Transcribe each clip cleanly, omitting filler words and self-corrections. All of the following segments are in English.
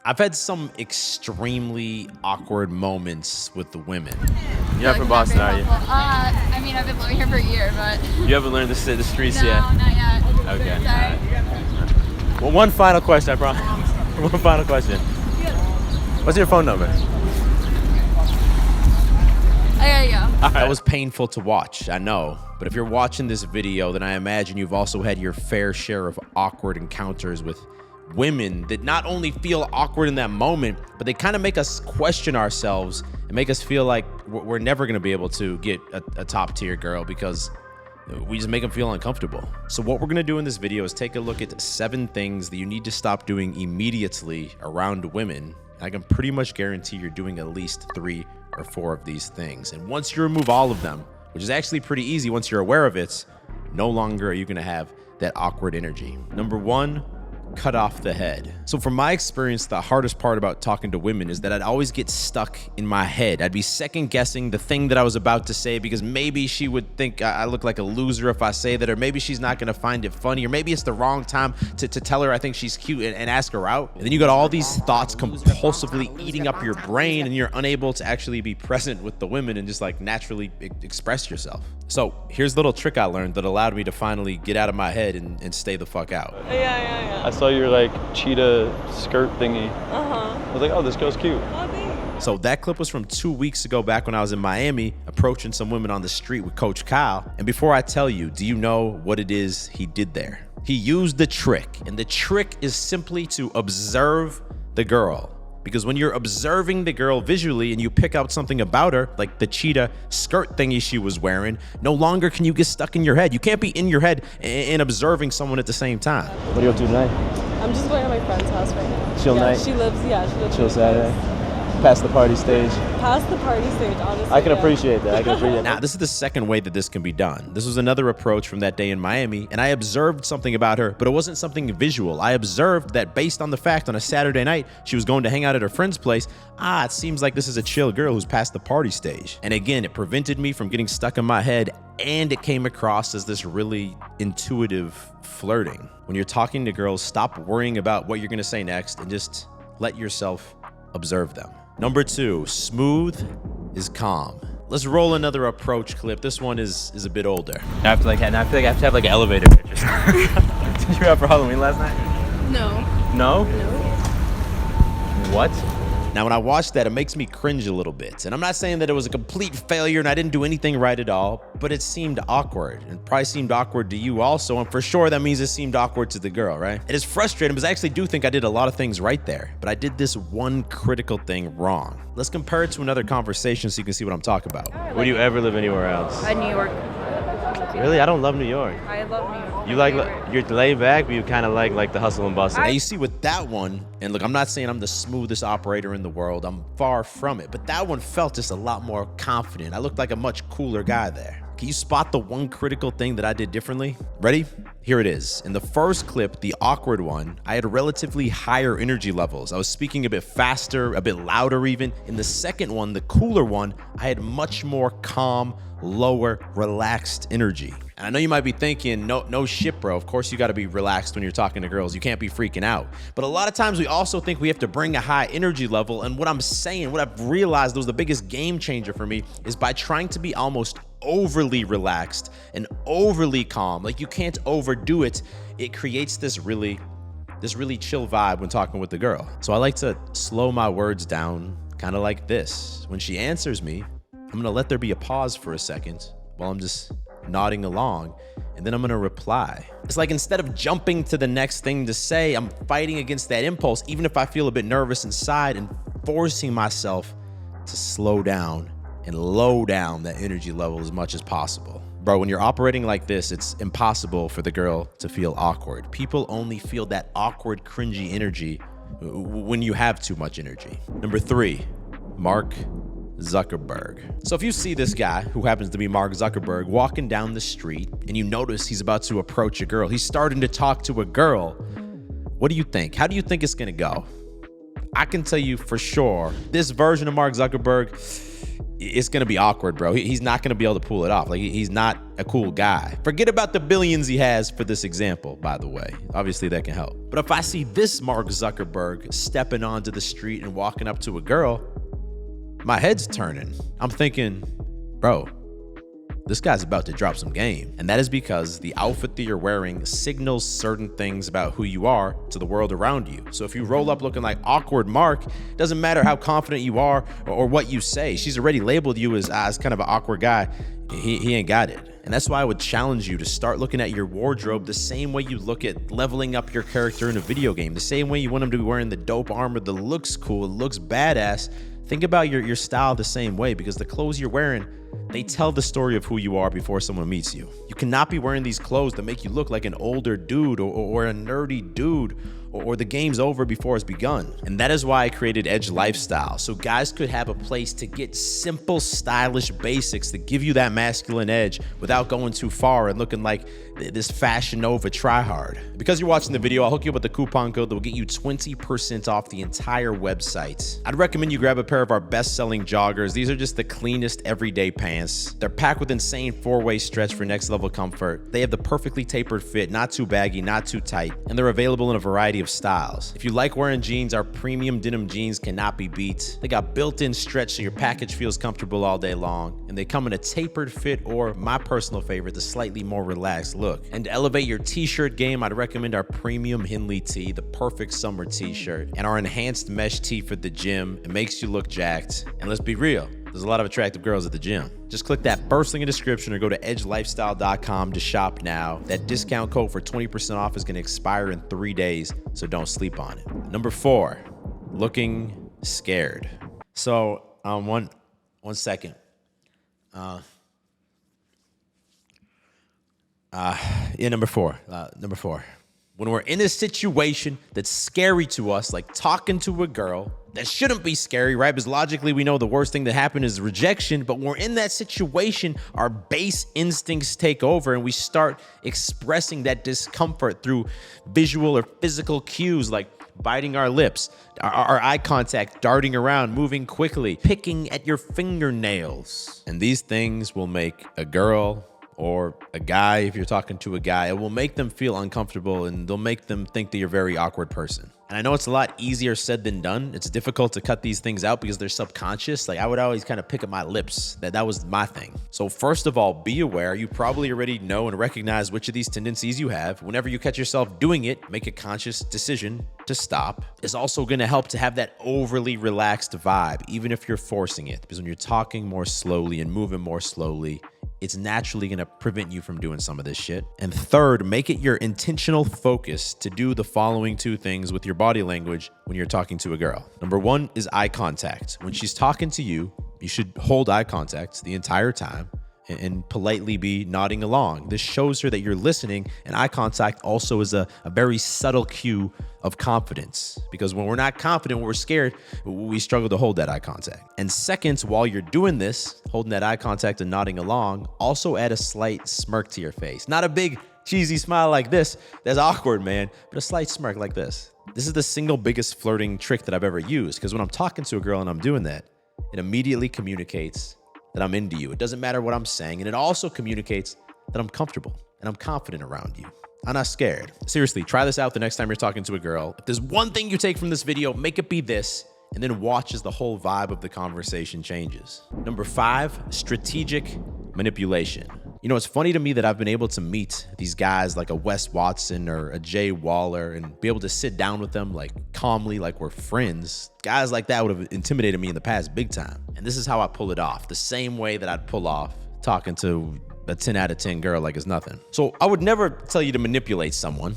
I've had some extremely awkward moments with the women. You're not from Boston, are you? I mean, I've been living here for a year, but... You haven't learned the streets no, yet? No, not yet. Okay. Sorry. Well, one final question, I promise. One final question. What's your phone number? I gotta go. That was painful to watch, I know. But if you're watching this video, then I imagine you've also had your fair share of awkward encounters with women that not only feel awkward in that moment, but they kind of make us question ourselves and make us feel like we're never going to be able to get a top tier girl because we just make them feel uncomfortable. So what we're going to do in this video is take a look at 7 things that you need to stop doing immediately around women. I can pretty much guarantee you're doing at least 3 or 4 of these things. And once you remove all of them, which is actually pretty easy once you're aware of it, no longer are you going to have that awkward energy. Number 1, cut off the head. So from my experience, the hardest part about talking to women is that I'd always get stuck in my head. I'd be second guessing the thing that I was about to say because maybe she would think I look like a loser if I say that, or maybe she's not gonna find it funny, or maybe it's the wrong time to tell her I think she's cute and ask her out. And then you got all these thoughts compulsively eating up your brain and you're unable to actually be present with the women and just like naturally express yourself. So here's a little trick I learned that allowed me to finally get out of my head and stay the fuck out. Yeah. I saw your like cheetah skirt thingy. I was like, oh, this girl's cute. Oh, thanks. So that clip was from 2 weeks ago, back when I was in Miami, approaching some women on the street with Coach Kyle. And before I tell you, do you know what it is he did there? He used the trick, and the trick is simply to observe the girl. Because when you're observing the girl visually and you pick out something about her, like the cheetah skirt thingy she was wearing, no longer can you get stuck in your head. You can't be in your head and observing someone at the same time. What are you up to tonight? I'm just going to my friend's house right now. Chill night? She lives Chill Saturday? Past the party stage? Past the party stage, honestly. I can appreciate that. I can appreciate that. Now, this is the second way that this can be done. This was another approach from that day in Miami, and I observed something about her, but it wasn't something visual. I observed that based on the fact on a Saturday night, she was going to hang out at her friend's place. It seems like this is a chill girl who's past the party stage. And again, it prevented me from getting stuck in my head, and it came across as this really intuitive flirting. When you're talking to girls, stop worrying about what you're gonna say next and just let yourself observe them. Number 2, smooth is calm. Let's roll another approach clip. This one is a bit older. I feel like I have to have like an elevator picture. Did you have for Halloween last night? No. No? No. What? Now, when I watched that, it makes me cringe a little bit. And I'm not saying that it was a complete failure and I didn't do anything right at all, but it seemed awkward. And probably seemed awkward to you also. And for sure, that means it seemed awkward to the girl, right? It is frustrating because I actually do think I did a lot of things right there, but I did this one critical thing wrong. Let's compare it to another conversation so you can see what I'm talking about. Would you ever live anywhere else? New York. Really? I don't love New York. I love New York. You like, you're laid back, but you kind of like the hustle and bustle. Now you see with that one, and look, I'm not saying I'm the smoothest operator in the world. I'm far from it, but that one felt just a lot more confident. I looked like a much cooler guy there. Can you spot the one critical thing that I did differently? Ready? Here it is. In the first clip, the awkward one, I had relatively higher energy levels. I was speaking a bit faster, a bit louder even. In the second one, the cooler one, I had much more calm, lower, relaxed energy. And I know you might be thinking, no shit, bro. Of course you gotta be relaxed when you're talking to girls. You can't be freaking out. But a lot of times we also think we have to bring a high energy level. And what I'm saying, what I've realized was the biggest game changer for me is by trying to be almost overly relaxed and overly calm. Like you can't overdo it. It creates this really chill vibe when talking with the girl. So I like to slow my words down, kind of like this. When she answers me, I'm gonna let there be a pause for a second while I'm just nodding along, and then I'm gonna reply. It's like instead of jumping to the next thing to say, I'm fighting against that impulse, even if I feel a bit nervous inside, and forcing myself to slow down and low down that energy level as much as possible. Bro, when you're operating like this, it's impossible for the girl to feel awkward. People only feel that awkward, cringy energy when you have too much energy. Number 3, Mark Zuckerberg. So if you see this guy, who happens to be Mark Zuckerberg, walking down the street and you notice he's about to approach a girl, he's starting to talk to a girl, what do you think? How do you think it's gonna go? I can tell you for sure, this version of Mark Zuckerberg, it's gonna be awkward, bro. He's not gonna be able to pull it off. Like, he's not a cool guy. Forget about the billions he has for this example, by the way. Obviously, that can help. But if I see this Mark Zuckerberg stepping onto the street and walking up to a girl, my head's turning. I'm thinking, bro, this guy's about to drop some game. And that is because the outfit that you're wearing signals certain things about who you are to the world around you. So if you roll up looking like awkward Mark, doesn't matter how confident you are or what you say. She's already labeled you as kind of an awkward guy. He ain't got it. And that's why I would challenge you to start looking at your wardrobe the same way you look at leveling up your character in a video game. The same way you want him to be wearing the dope armor that looks cool, looks badass. Think about your style the same way, because the clothes you're wearing, they tell the story of who you are before someone meets you. You cannot be wearing these clothes that make you look like an older dude or a nerdy dude, or the game's over before it's begun. And that is why I created Edge Lifestyle, so guys could have a place to get simple, stylish basics that give you that masculine edge without going too far and looking like this Fashion Nova tryhard. Because you're watching the video, I'll hook you up with the coupon code that will get you 20% off the entire website. I'd recommend you grab a pair of our best-selling joggers. These are just the cleanest everyday pants. They're packed with insane 4-way stretch for next level comfort. They have the perfectly tapered fit, not too baggy, not too tight, and they're available in a variety of styles. If you like wearing jeans, our premium denim jeans cannot be beat. They got built-in stretch so your package feels comfortable all day long, and they come in a tapered fit or, my personal favorite, the slightly more relaxed look. And to elevate your t-shirt game, I'd recommend our premium Henley tee, the perfect summer t-shirt, and our enhanced mesh tee for the gym. It makes you look jacked. And let's be real, there's a lot of attractive girls at the gym. Just click that first link in the description or go to edgelifestyle.com to shop now. That discount code for 20% off is going to expire in 3 days, so don't sleep on it. Number 4, looking scared. So, one second. Number four. When we're in a situation that's scary to us, like talking to a girl, that shouldn't be scary, right? Because logically we know the worst thing that happened is rejection, but when we're in that situation, our base instincts take over and we start expressing that discomfort through visual or physical cues like biting our lips, our eye contact, darting around, moving quickly, picking at your fingernails. And these things will make a girl or a guy, if you're talking to a guy, it will make them feel uncomfortable and they'll make them think that you're a very awkward person. And I know it's a lot easier said than done. It's difficult to cut these things out because they're subconscious. Like I would always kind of pick at my lips. That was my thing. So first of all, be aware. You probably already know and recognize which of these tendencies you have. Whenever you catch yourself doing it, make a conscious decision to stop. It's also going to help to have that overly relaxed vibe, even if you're forcing it. Because when you're talking more slowly and moving more slowly, it's naturally going to prevent you from doing some of this shit. And third, make it your intentional focus to do the following 2 things with your body language when you're talking to a girl. Number 1 is eye contact. When she's talking to you, you should hold eye contact the entire time and politely be nodding along. This shows her that you're listening, and eye contact also is a very subtle cue of confidence, because when we're not confident, when we're scared, we struggle to hold that eye contact. And second, while you're doing this, holding that eye contact and nodding along, also add a slight smirk to your face. Not a big cheesy smile like this, that's awkward, man, but a slight smirk like this. This is the single biggest flirting trick that I've ever used, because when I'm talking to a girl and I'm doing that, it immediately communicates that I'm into you. It doesn't matter what I'm saying. And it also communicates that I'm comfortable and I'm confident around you. I'm not scared. Seriously, try this out the next time you're talking to a girl. If there's one thing you take from this video, make it be this, and then watch as the whole vibe of the conversation changes. Number 5, strategic manipulation. You know, it's funny to me that I've been able to meet these guys like a Wes Watson or a Jay Waller and be able to sit down with them like calmly, like we're friends. Guys like that would have intimidated me in the past big time. And this is how I pull it off, the same way that I'd pull off talking to a 10 out of 10 girl like it's nothing. So I would never tell you to manipulate someone,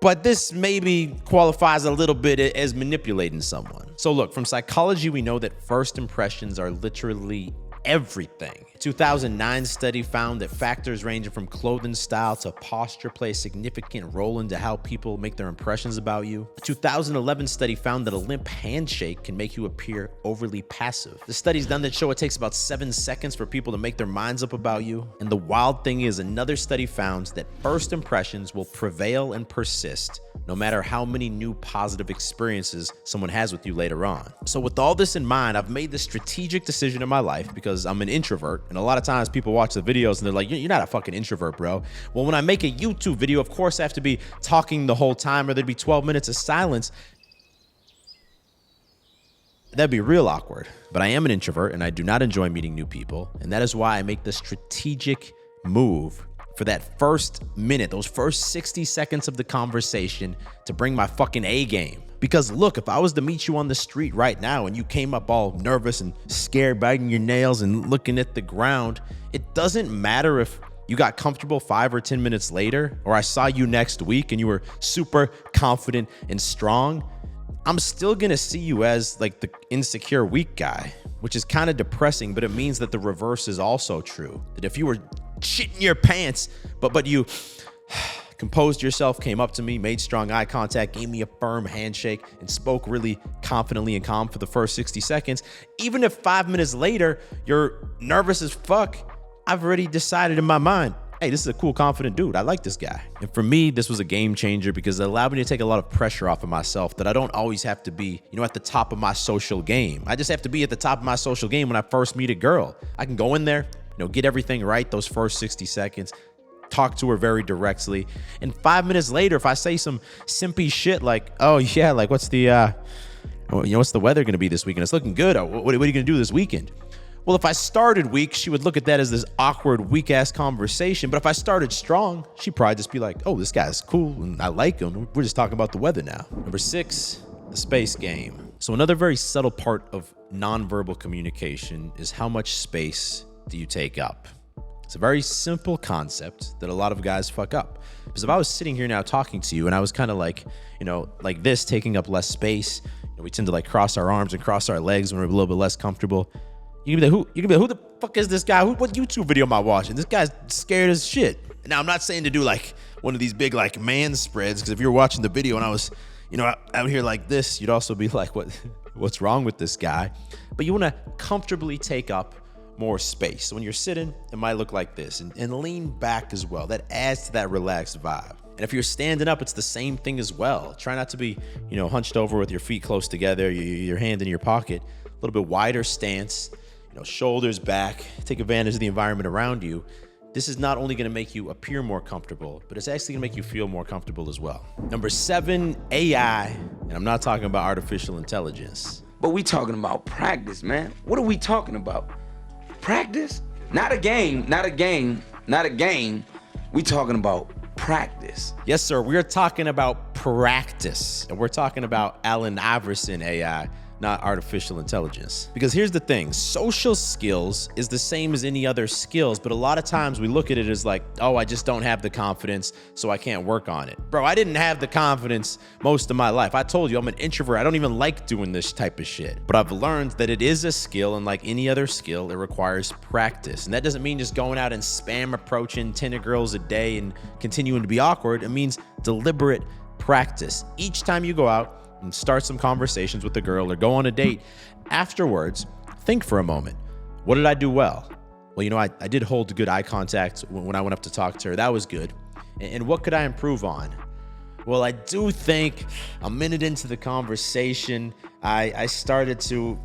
but this maybe qualifies a little bit as manipulating someone. So look, from psychology, we know that first impressions are literally everything 2009 study found that factors ranging from clothing style to posture play a significant role into how people make their impressions about you. A 2011 study found that a limp handshake can make you appear overly passive. The studies done that show it takes about 7 seconds for people to make their minds up about you. And the wild thing is, another study found that first impressions will prevail and persist no matter how many new positive experiences someone has with you later on. So with all this in mind, I've made the strategic decision in my life, because I'm an introvert, and a lot of times people watch the videos and they're like, you're not a fucking introvert, bro. Well, when I make a YouTube video, of course I have to be talking the whole time, or there'd be 12 minutes of silence. That'd be real awkward. But I am an introvert and I do not enjoy meeting new people. And that is why I make the strategic move for that first minute, those first 60 seconds of the conversation, to bring my fucking A game. Because look, if I was to meet you on the street right now and you came up all nervous and scared, biting your nails and looking at the ground, it doesn't matter if you got comfortable 5 or 10 minutes later, or I saw you next week and you were super confident and strong. I'm still gonna see you as like the insecure weak guy, which is kind of depressing, but it means that the reverse is also true. That if you were shitting your pants, but you composed yourself, came up to me, made strong eye contact, gave me a firm handshake, and spoke really confidently and calm for the first 60 seconds, even if 5 minutes later you're nervous as fuck, I've already decided in my mind, hey, this is a cool, confident dude. I like this guy. And for me, this was a game changer because it allowed me to take a lot of pressure off of myself, that I don't always have to be, at the top of my social game. I just have to be at the top of my social game when I first meet a girl. I can go in there, get everything right those first 60 seconds, talk to her very directly. And 5 minutes later, if I say some simpy shit like, oh yeah, like what's the weather gonna be this weekend? It's looking good. What are you gonna do this weekend? Well, if I started weak, she would look at that as this awkward, weak-ass conversation. But if I started strong, she'd probably just be like, oh, this guy's cool and I like him. We're just talking about the weather now. Number 6, the space game. So another very subtle part of nonverbal communication is how much space do you take up. It's a very simple concept that a lot of guys fuck up. Because if I was sitting here now talking to you and I was kind of like, like this, taking up less space, we tend to like cross our arms and cross our legs when we're a little bit less comfortable. You can be like, who the fuck is this guy? What YouTube video am I watching? This guy's scared as shit. Now, I'm not saying to do like one of these big like man spreads, because if you're watching the video and I was, out here like this, you'd also be like, what's wrong with this guy? But you want to comfortably take up more space. So when you're sitting, it might look like this, and lean back as well. That adds to that relaxed vibe. And if you're standing up, it's the same thing as well. Try not to be, hunched over with your feet close together, your hand in your pocket. A little bit wider stance. Shoulders back, take advantage of the environment around you. This is not only going to make you appear more comfortable, but it's actually going to make you feel more comfortable as well. Number 7, AI, and I'm not talking about artificial intelligence. But we talking about practice, man. What are we talking about? Practice? Not a game. We talking about practice. Yes, sir. We're talking about practice, and we're talking about Allen Iverson AI, not artificial intelligence. Because here's the thing, social skills is the same as any other skills, but a lot of times we look at it as like, oh, I just don't have the confidence, so I can't work on it. Bro, I didn't have the confidence most of my life. I told you, I'm an introvert. I don't even like doing this type of shit. But I've learned that it is a skill, and like any other skill, it requires practice. And that doesn't mean just going out and spam approaching 10 girls a day and continuing to be awkward. It means deliberate practice. Each time you go out and start some conversations with a girl or go on a date, afterwards, think for a moment. What did I do well? Well, I did hold good eye contact when I went up to talk to her. That was good. And what could I improve on? Well, I do think a minute into the conversation, I started to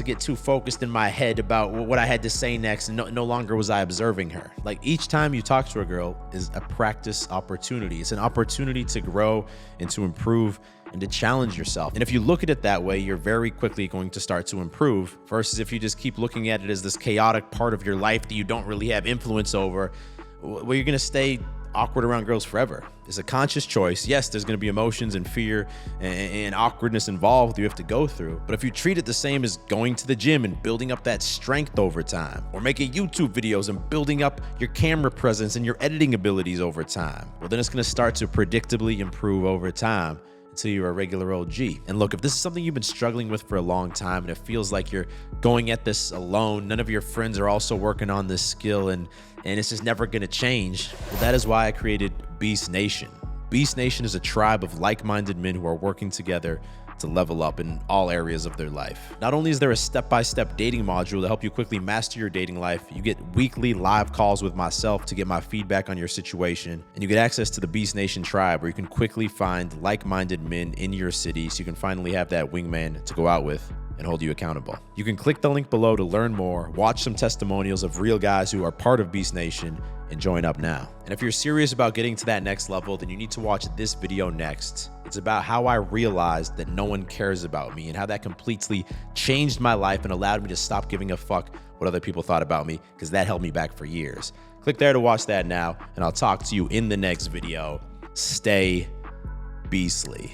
get too focused in my head about what I had to say next, and no longer was I observing her. Like, each time you talk to a girl is a practice opportunity. It's an opportunity to grow and to improve and to challenge yourself. And if you look at it that way, you're very quickly going to start to improve, versus if you just keep looking at it as this chaotic part of your life that you don't really have influence over, well, you're gonna stay awkward around girls forever. It's a conscious choice. Yes, there's going to be emotions and fear and awkwardness involved you have to go through. But if you treat it the same as going to the gym and building up that strength over time, or making YouTube videos and building up your camera presence and your editing abilities over time, well, then it's going to start to predictably improve over time until you're a regular old G. And look, if this is something you've been struggling with for a long time and it feels like you're going at this alone, none of your friends are also working on this skill, and it's just never gonna change, well, that is why I created Beast Nation. Beast Nation is a tribe of like-minded men who are working together to level up in all areas of their life. Not only is there a step-by-step dating module to help you quickly master your dating life, you get weekly live calls with myself to get my feedback on your situation, and you get access to the Beast Nation tribe where you can quickly find like-minded men in your city so you can finally have that wingman to go out with and hold you accountable. You can click the link below to learn more, watch some testimonials of real guys who are part of Beast Nation, and join up now. And if you're serious about getting to that next level, then you need to watch this video next. It's about how I realized that no one cares about me and how that completely changed my life and allowed me to stop giving a fuck what other people thought about me, because that held me back for years. Click there to watch that now, and I'll talk to you in the next video. Stay beastly.